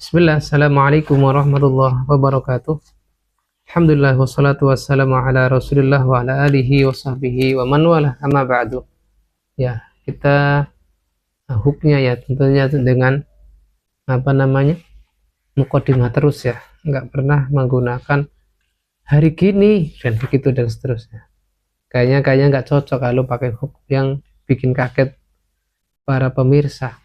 Bismillah, Assalamualaikum warahmatullahi wabarakatuh. Alhamdulillah wassalatu wassalamu ala Rasulillah wa ala alihi wa sahbihi wa man wala amma ba'du. Ya, kita hooknya ya tentunya dengan apa namanya? Mukadimah terus ya. Enggak pernah menggunakan hari gini dan begitu dan seterusnya. Kayaknya enggak cocok kalau pakai hook yang bikin kaget para pemirsa.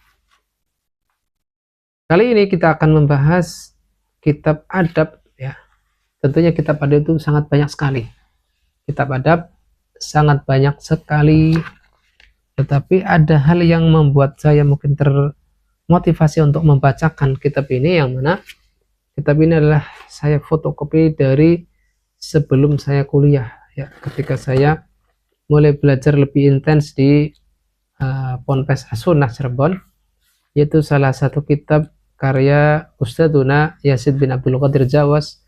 Kali ini kita akan membahas kitab adab ya. Tentunya kitab adab itu sangat banyak sekali. Kitab adab sangat banyak sekali, tetapi ada hal yang membuat saya mungkin termotivasi untuk membacakan kitab ini, yang mana kitab ini adalah saya fotokopi dari sebelum saya kuliah ya, ketika saya mulai belajar lebih intens di Ponpes As-Sunnah Cirebon, yaitu salah satu kitab karya Ustadzuna Yazid bin Abdul Qadir Jawas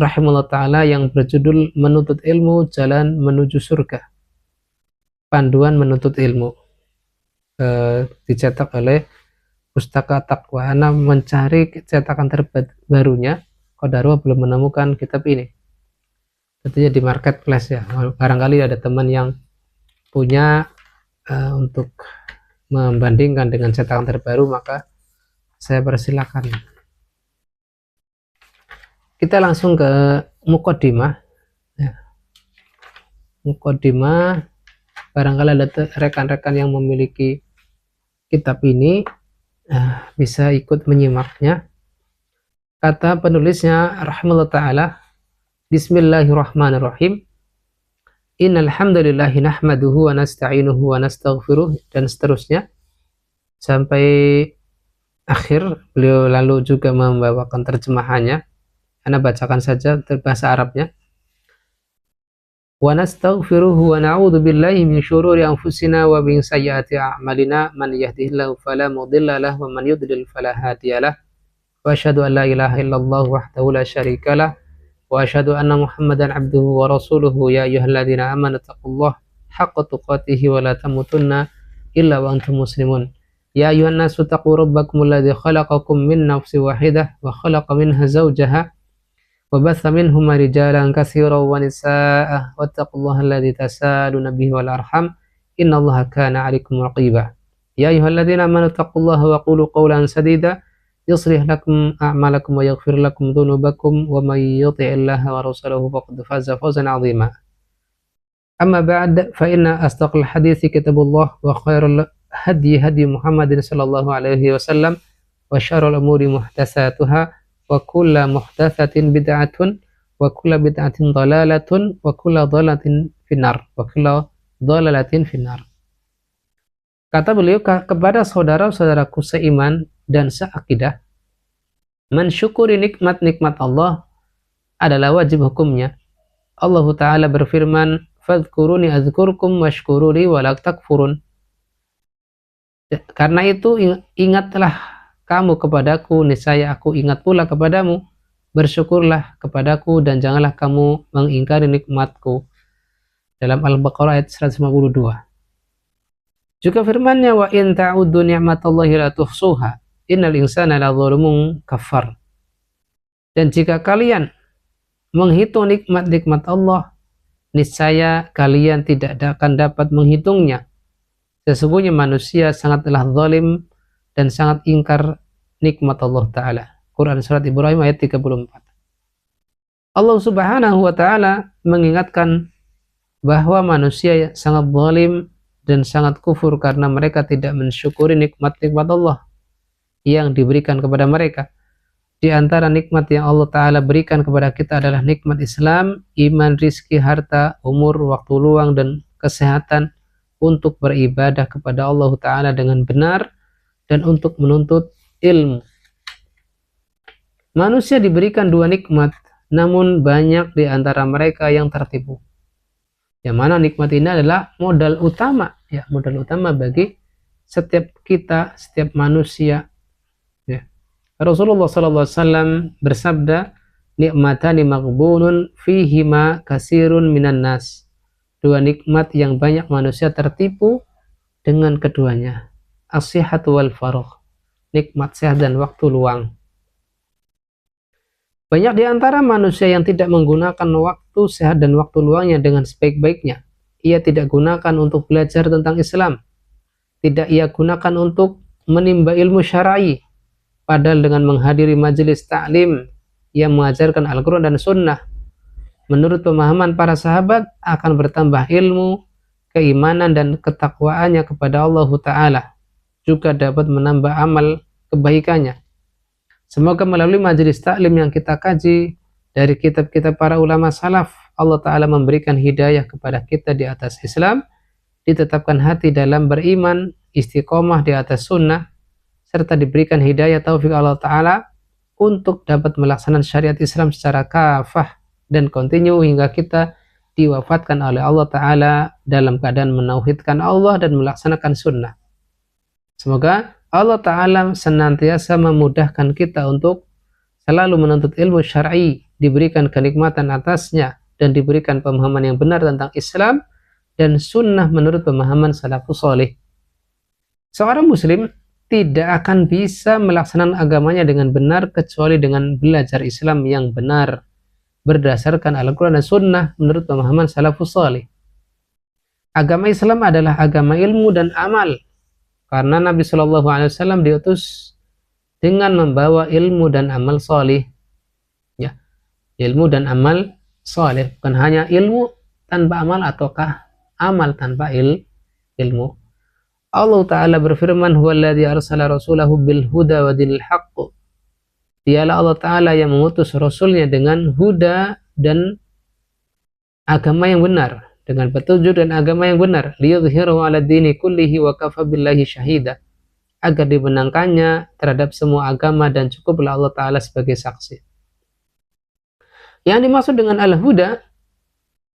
rahimahullah ta'ala yang berjudul Menuntut Ilmu Jalan Menuju Surga, Panduan Menuntut Ilmu, dicetak oleh Pustaka Taqwa. Ana mencari cetakan terbarunya, Qadarullah belum menemukan kitab ini. Tentunya di marketplace ya, barangkali ada teman yang punya untuk membandingkan dengan cetakan terbaru, maka saya persilakan. Kita langsung ke mukadimah ya. Mukadimah, barangkali ada rekan-rekan yang memiliki kitab ini bisa ikut menyimaknya. Kata penulisnya rahimahullah ta'ala, Bismillahirrahmanirrahim, Innal hamdalillahi nahmaduhu wa nasta'inuhu wa nastaghfiruh, dan seterusnya sampai akhir. Beliau lalu juga membawakan terjemahannya. Anda bacakan saja bahasa Arabnya. Wa nastaghfiruhu wa na'udzu billahi min syururi anfusina wa min sayyiati a'malina, man yahdihillahu fala mudilla lahu wa man yudlil fala hadiyalah. Wa asyhadu an la ilaha illallah wahdahu la syarikalah wa asyhadu anna Muhammadan abduhu wa rasuluhu. Ya ayyuhalladzina amanu taqullaha haqqa tuqatih wa la tamutunna illa wa antum muslimun. Ya ayyuhan nasu taqu rabbakumul ladzi khalaqakum min nafsin wahidah wa khalaqa minha zawjaha wa batha minhuma rijalan katsiran wa nisaa'a wattaqullaha alladzi tasaaluna bihi wal arham innallaha kana 'alaikum raqiba. Ya ayyuhalladzina amanu taqullaha wa qulu qawlan sadida yuslih lakum a'malakum wa yaghfir lakum dhunubakum wa may yuti'illaha wa rasulahu faqad faza fawzan 'azima. Amma ba'd, fa inna asdaqal hadithi kitabullah wa khairul hadi Muhammadin sallallahu alaihi wasallam wa syarrul umuri muhdatsatuha wa kullu muhdatsatin bid'atun wa kullu bid'atin dhalalatun wa kullu dhalalatin finnar wa kullu dhalalatin finnar. Kata beliau, kepada saudara-saudaraku seiman dan seakidah, mensyukuri nikmat-nikmat Allah adalah wajib hukumnya. Allah Ta'ala berfirman, fadhkuruni azkurkum washkuruli wa la takfurun. Karena itu ingatlah kamu kepadaku, niscaya aku ingat pula kepadamu. Bersyukurlah kepadaku dan janganlah kamu mengingkari nikmatku. Dalam Al-Baqarah ayat 152. Juga firman-Nya, wa in ta'uddu ni'matallahi la tuhsuha innal insana ladzalumun kafar. Dan jika kalian menghitung nikmat-nikmat Allah, niscaya kalian tidak akan dapat menghitungnya. Sesungguhnya manusia sangatlah zalim dan sangat ingkar nikmat Allah Ta'ala. Quran Surat Ibrahim ayat 34. Allah Subhanahu wa Ta'ala mengingatkan bahwa manusia sangat zalim dan sangat kufur karena mereka tidak mensyukuri nikmat-nikmat Allah yang diberikan kepada mereka. Di antara nikmat yang Allah Ta'ala berikan kepada kita adalah nikmat Islam, iman, rizki, harta, umur, waktu luang, dan kesehatan untuk beribadah kepada Allah Ta'ala dengan benar dan untuk menuntut ilmu. Manusia diberikan dua nikmat, namun banyak di antara mereka yang tertipu. Yang mana nikmat ini adalah modal utama, ya, modal utama bagi setiap kita, setiap manusia. Ya. Rasulullah SAW bersabda, nikmatani maghbunun fihima kasirun minan nas. Dua nikmat yang banyak manusia tertipu dengan keduanya. As-sihhatu wal faragh, nikmat sehat dan waktu luang. Banyak di antara manusia yang tidak menggunakan waktu sehat dan waktu luangnya dengan sebaik-baiknya. Ia tidak gunakan untuk belajar tentang Islam. Tidak ia gunakan untuk menimba ilmu syar'i. Padahal dengan menghadiri majelis ta'lim yang mengajarkan Al-Quran dan Sunnah, menurut pemahaman para sahabat akan bertambah ilmu, keimanan dan ketakwaannya kepada Allah Ta'ala. Juga dapat menambah amal kebaikannya. Semoga melalui majelis taklim yang kita kaji dari kitab-kitab para ulama salaf, Allah Ta'ala memberikan hidayah kepada kita di atas Islam, ditetapkan hati dalam beriman, istiqomah di atas sunnah, serta diberikan hidayah taufik Allah Ta'ala untuk dapat melaksanakan syariat Islam secara kafah dan kontinu hingga kita diwafatkan oleh Allah Ta'ala dalam keadaan menauhidkan Allah dan melaksanakan sunnah. Semoga Allah Ta'ala senantiasa memudahkan kita untuk selalu menuntut ilmu syar'i, diberikan kenikmatan atasnya, dan diberikan pemahaman yang benar tentang Islam dan sunnah menurut pemahaman salafus salih. Seorang muslim tidak akan bisa melaksanakan agamanya dengan benar kecuali dengan belajar Islam yang benar berdasarkan Al-Quran dan Sunnah menurut pemahaman salafus salih. Agama Islam adalah agama ilmu dan amal, karena Nabi Shallallahu Alaihi Wasallam diutus dengan membawa ilmu dan amal salih. Ya, ilmu dan amal salih, bukan hanya ilmu tanpa amal ataukah amal tanpa ilmu. Allah Ta'ala berfirman, huwallazi arsala rasulahu bil huda wa dinil haqq. Dialah Allah Ta'ala yang mengutus Rasulnya dengan huda dan agama yang benar, dengan petunjuk dan agama yang benar, liyudhhirahu 'ala dini kullihi wa kafa billahi syahida, agar dibenangkannya terhadap semua agama dan cukuplah Allah Ta'ala sebagai saksi. Yang dimaksud dengan al-huda,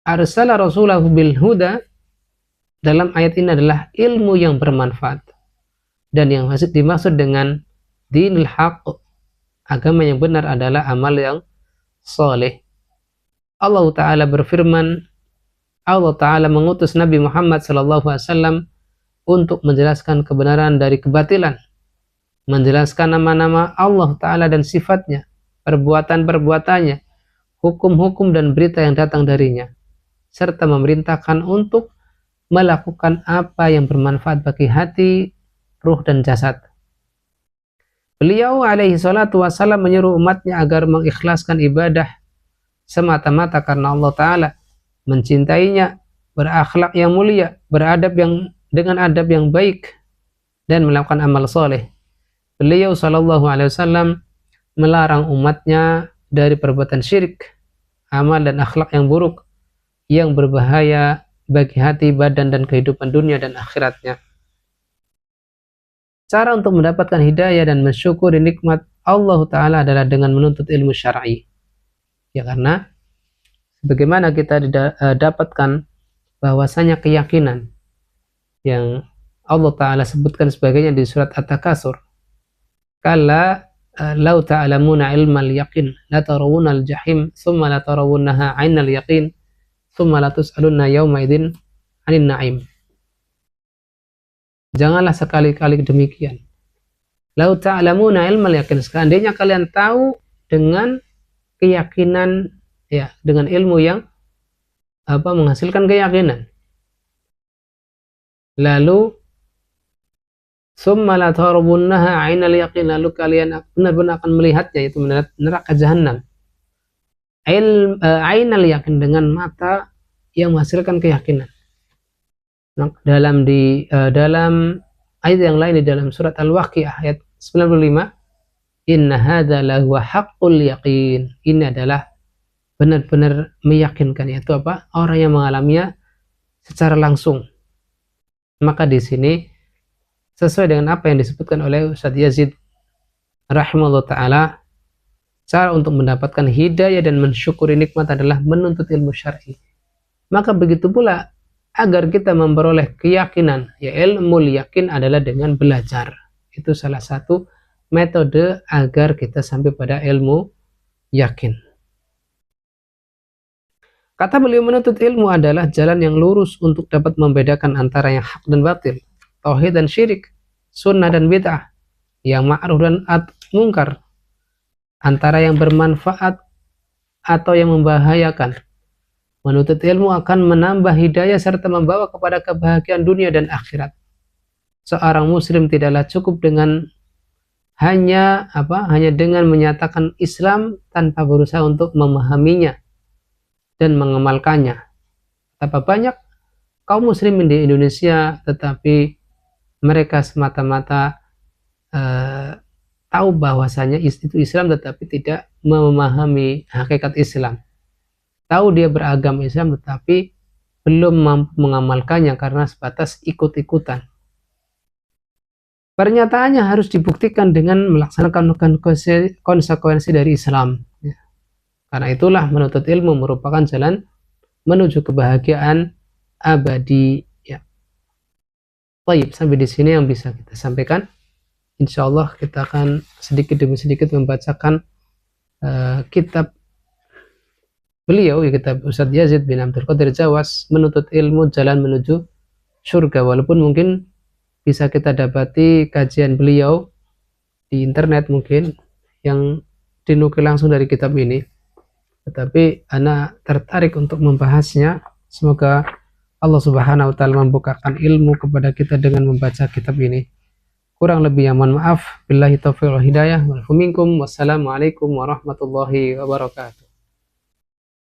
arsala rasulahu bil huda, dalam ayat ini adalah ilmu yang bermanfaat. Dan yang dimaksud dengan dinil haqq, agama yang benar, adalah amal yang soleh. Allah Ta'ala berfirman, Allah Ta'ala mengutus Nabi Muhammad SAW untuk menjelaskan kebenaran dari kebatilan, menjelaskan nama-nama Allah Ta'ala dan sifatnya, perbuatan-perbuatannya, hukum-hukum dan berita yang datang darinya, serta memerintahkan untuk melakukan apa yang bermanfaat bagi hati, ruh dan jasad. Beliau alaihi salatu wassalam menyuruh umatnya agar mengikhlaskan ibadah semata-mata karena Allah Ta'ala, mencintainya, berakhlak yang mulia, beradab dengan adab yang baik, dan melakukan amal soleh. Beliau sallallahu alaihi wasallam melarang umatnya dari perbuatan syirik, amal dan akhlak yang buruk, yang berbahaya bagi hati, badan, dan kehidupan dunia dan akhiratnya. Cara untuk mendapatkan hidayah dan mensyukuri nikmat Allah Ta'ala adalah dengan menuntut ilmu syar'i. Ya, karena bagaimana kita dapatkan bahwasanya keyakinan yang Allah Ta'ala sebutkan sebagainya di surat At-Takasur, kala law ta'lamuna ilmal yaqin la tarawunal jahim thumma la tarawunnaha 'ainal yaqin thumma la tus'alunna yawma idzin 'anil na'im. Janganlah sekali-kali demikian. Law ta'lamuna ilmal yaqin, seandainya kalian tahu dengan keyakinan, ya, dengan ilmu yang menghasilkan keyakinan, lalu summa la tarawunnaha 'ainal yaqin, lalu kalian benar-benar akan melihatnya, yaitu neraka jahanam. Ainal yaqin, dengan mata yang menghasilkan keyakinan. Dalam ayat yang lain di dalam surat Al-Waqi'ah ayat 95, inna hadza lahu haqqul yaqin, ini adalah benar-benar meyakinkan, yaitu apa? Orang yang mengalaminya secara langsung. Maka di sini sesuai dengan apa yang disebutkan oleh Ustaz Yazid rahimahullah ta'ala, cara untuk mendapatkan hidayah dan mensyukuri nikmat adalah menuntut ilmu syar'i. Maka begitu pula agar kita memperoleh keyakinan, ya, ilmu yakin adalah dengan belajar. Itu salah satu metode agar kita sampai pada ilmu yakin. Kata beliau, menuntut ilmu adalah jalan yang lurus untuk dapat membedakan antara yang hak dan batil, tauhid dan syirik, sunnah dan bid'ah, yang ma'ruf dan mungkar, antara yang bermanfaat atau yang membahayakan. Menuntut ilmu akan menambah hidayah serta membawa kepada kebahagiaan dunia dan akhirat. Seorang muslim tidaklah cukup dengan hanya dengan menyatakan Islam tanpa berusaha untuk memahaminya dan mengamalkannya. Betapa banyak kaum muslimin di Indonesia tetapi mereka semata-mata tahu bahwasanya itu Islam tetapi tidak memahami hakikat Islam. Tahu dia beragama Islam tetapi belum mampu mengamalkannya karena sebatas ikut-ikutan. Pernyataannya harus dibuktikan dengan melaksanakan konsekuensi dari Islam. Karena itulah menuntut ilmu merupakan jalan menuju kebahagiaan abadi. Ya. Baik, sampai di sini yang bisa kita sampaikan. Insya Allah kita akan sedikit demi sedikit membacakan kitab beliau, ya, kitab Ustadz Yazid bin Abdul Qadir Jawas, Menuntut Ilmu Jalan Menuju Surga. Walaupun mungkin bisa kita dapati kajian beliau di internet mungkin yang dinukil langsung dari kitab ini, tetapi ana tertarik untuk membahasnya. Semoga Allah Subhanahu wa taala membukakan ilmu kepada kita dengan membaca kitab ini. Kurang lebih yang mohon maaf. Billahi taufiq wal hidayah. Wassalamualaikum warahmatullahi wabarakatuh.